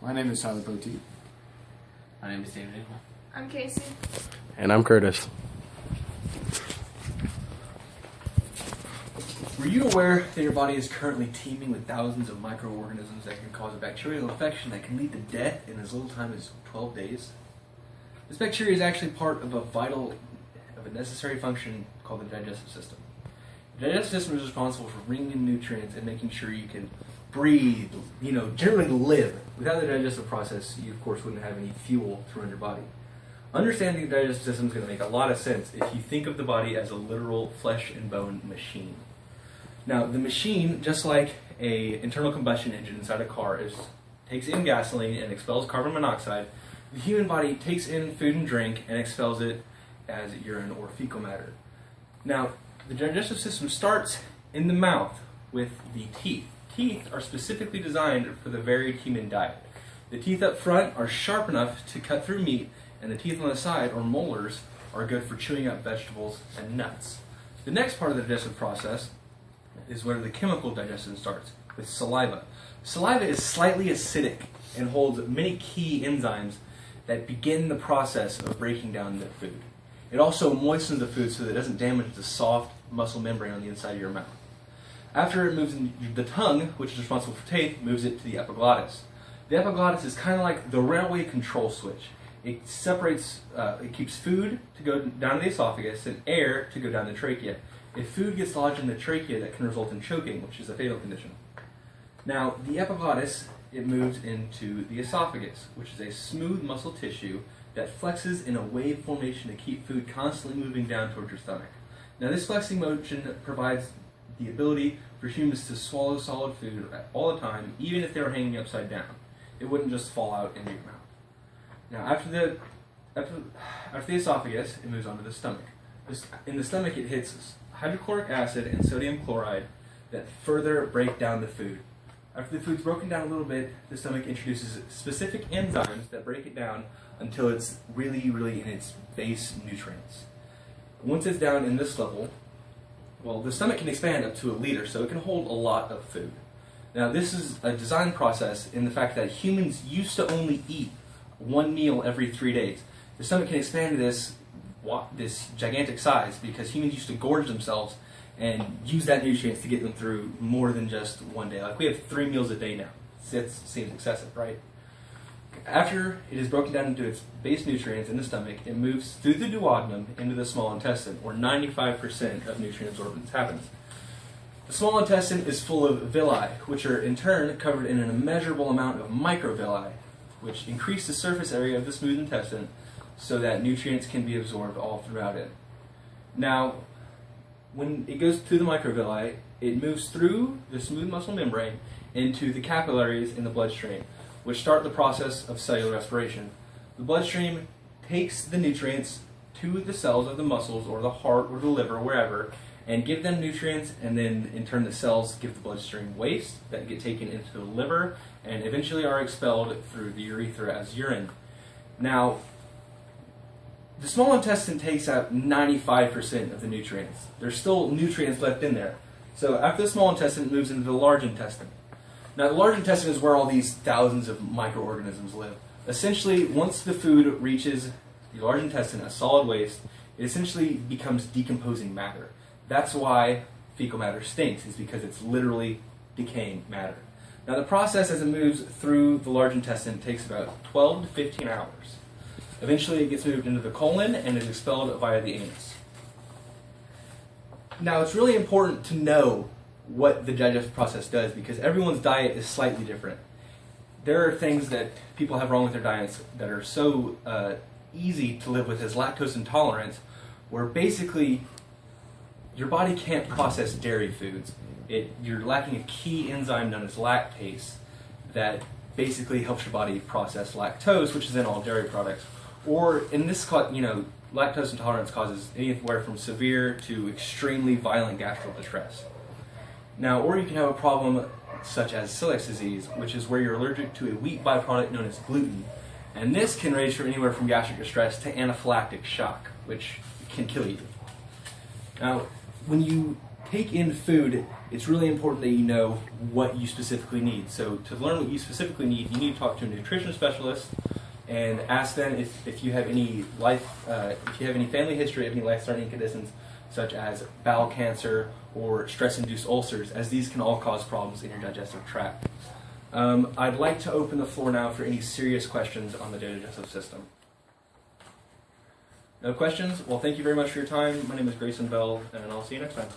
My name is Tyler Poteet. My name is David Nickel. I'm Casey. And I'm Curtis. Were you aware that your body is currently teeming with thousands of microorganisms that can cause a bacterial infection that can lead to death in as little time as 12 days? This bacteria is actually part of a necessary function called the digestive system. The digestive system is responsible for bringing in nutrients and making sure you can breathe, generally live. Without the digestive process, you of course wouldn't have any fuel to run your body. Understanding the digestive system is going to make a lot of sense if you think of the body as a literal flesh and bone machine. Now, the machine, just like an internal combustion engine inside a car, takes in gasoline and expels carbon monoxide. The human body takes in food and drink and expels it as urine or fecal matter. Now, the digestive system starts in the mouth with the teeth. Teeth are specifically designed for the varied human diet. The teeth up front are sharp enough to cut through meat, and the teeth on the side, or molars, are good for chewing up vegetables and nuts. The next part of the digestive process is where the chemical digestion starts, with saliva. Saliva is slightly acidic and holds many key enzymes that begin the process of breaking down the food. It also moistens the food so that it doesn't damage the soft muscle membrane on the inside of your mouth. After it moves in, the tongue, which is responsible for taste, moves it to the epiglottis. The epiglottis is kind of like the railway control switch. It separates, it keeps food to go down to the esophagus and air to go down the trachea. If food gets lodged in the trachea, that can result in choking, which is a fatal condition. Now, the epiglottis, it moves into the esophagus, which is a smooth muscle tissue that flexes in a wave formation to keep food constantly moving down towards your stomach. Now, this flexing motion provides the ability for humans to swallow solid food all the time, even if they were hanging upside down. It wouldn't just fall out into your mouth. Now, after the esophagus, it moves on to the stomach. In the stomach, it hits hydrochloric acid and sodium chloride that further break down the food. After the food's broken down a little bit, the stomach introduces specific enzymes that break it down until it's really in its base nutrients. Once it's down in this level, well, the stomach can expand up to 1 liter, so it can hold a lot of food. Now, this is a design process in the fact that humans used to only eat 1 meal every 3 days. The stomach can expand to this gigantic size because humans used to gorge themselves and use that nutrients to get them through more than just 1 day. Like, we have 3 meals a day now. It seems excessive, right? After it is broken down into its base nutrients in the stomach, it moves through the duodenum into the small intestine, where 95% of nutrient absorption happens. The small intestine is full of villi, which are in turn covered in an immeasurable amount of microvilli, which increase the surface area of the smooth intestine so that nutrients can be absorbed all throughout it. Now, when it goes through the microvilli, it moves through the smooth muscle membrane into the capillaries in the bloodstream, which start the process of cellular respiration. The bloodstream takes the nutrients to the cells of the muscles or the heart or the liver, wherever, and give them nutrients, and then in turn the cells give the bloodstream waste that get taken into the liver and eventually are expelled through the urethra as urine. Now, the small intestine takes out 95% of the nutrients. There's still nutrients left in there. So after the small intestine, it moves into the large intestine. Now, the large intestine is where all these thousands of microorganisms live. Essentially, once the food reaches the large intestine as solid waste, it essentially becomes decomposing matter. That's why fecal matter stinks, is because it's literally decaying matter. Now, the process as it moves through the large intestine takes about 12 to 15 hours. Eventually, it gets moved into the colon and is expelled via the anus. Now, it's really important to know what the digestive process does because everyone's diet is slightly different. There are things that people have wrong with their diets that are so easy to live with as lactose intolerance, where basically your body can't process dairy foods. You're lacking a key enzyme known as lactase that basically helps your body process lactose, which is in all dairy products. Or in this, lactose intolerance causes anywhere from severe to extremely violent gastric distress. Now, or you can have a problem such as celiac disease, which is where you're allergic to a wheat byproduct known as gluten. And this can range from anywhere from gastric distress to anaphylactic shock, which can kill you. Now, when you take in food, it's really important that you know what you specifically need. So to learn what you specifically need, you need to talk to a nutrition specialist and ask them if you have any family history of any life-threatening conditions such as bowel cancer or stress-induced ulcers, as these can all cause problems in your digestive tract. I'd like to open the floor now for any serious questions on the digestive system. No questions? Well, thank you very much for your time. My name is Grayson Bell, and I'll see you next time.